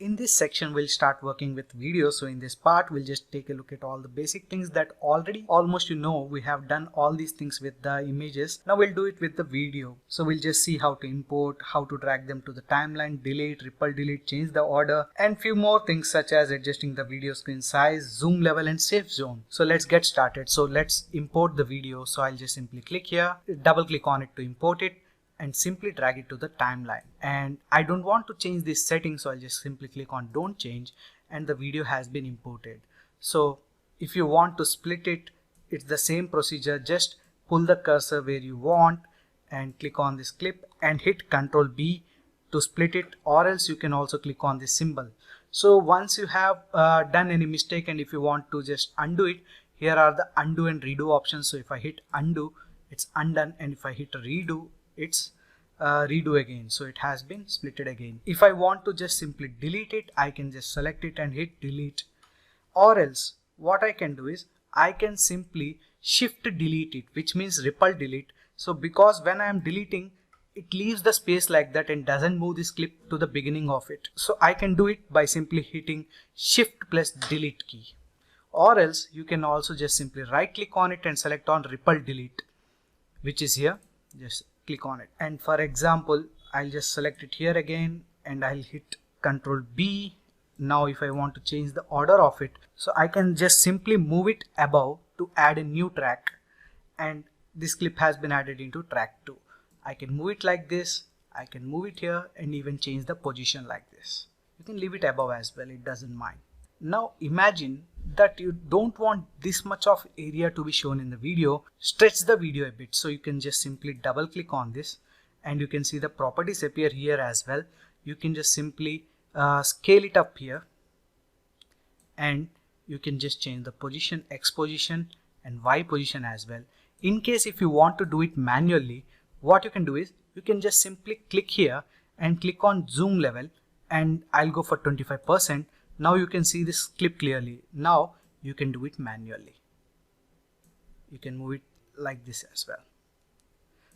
in this section we'll start working with video. So in this part we'll just take a look at all the basic things that already almost we have done all these things with the images. Now we'll do it with the video. So we'll just see how to import, how to drag them to the timeline, delete, ripple delete, change the order, and few more things such as adjusting the video screen size, zoom level, and safe zone. So let's get started. So let's import the video. So I'll just simply click here, double click on it to import it, and simply drag it to the timeline. And I don't want to change this setting, so I'll just simply click on don't change, and the video has been imported. So if you want to split it, it's the same procedure. Just pull the cursor where you want and click on this clip and hit Ctrl B to split it, or else you can also click on this symbol. So once you have done any mistake and if you want to just undo it, here are the undo and redo options. So if I hit undo, it's undone, and if I hit redo, it's redo again. So it has been splitted again. If I want to just simply delete it, I can just select it and hit delete, or else what I can do is I can simply shift delete it, which means ripple delete. So because when I am deleting, it leaves the space like that and doesn't move this clip to the beginning of it. So I can do it by simply hitting shift plus delete key, or else you can also just simply right click on it and select on ripple delete, which is here. Just click on it, and for example I'll just select it here again and I'll hit Ctrl B. Now if I want to change the order of it, so I can just simply move it above to add a new track, and this clip has been added into track 2. I can move it like this, I can move it here, and even change the position like this. You can leave it above as well, it doesn't mind. Now imagine that you don't want this much of area to be shown in the video. Stretch the video a bit, so you can just simply double click on this and you can see the properties appear here as well. You can just simply scale it up here, and you can just change the position, X position and Y position as well. In case if you want to do it manually, what you can do is you can just simply click here and click on zoom level, and I'll go for 25%. Now you can see this clip clearly. Now you can do it manually. You can move it like this as well.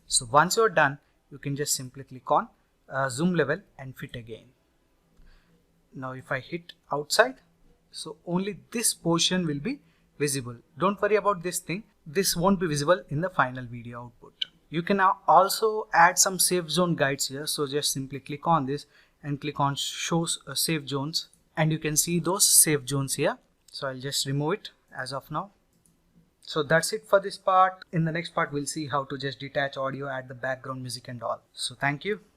So once you're done, you can just simply click on zoom level and fit again. Now if I hit outside, so only this portion will be visible. Don't worry about this thing. This won't be visible in the final video output. You can now also add some safe zone guides here. So just simply click on this and click on show safe zones, and you can see those safe zones here. So I'll just remove it as of now. So that's it for this part. In the next part, we'll see how to just detach audio, add the background music and all. So thank you.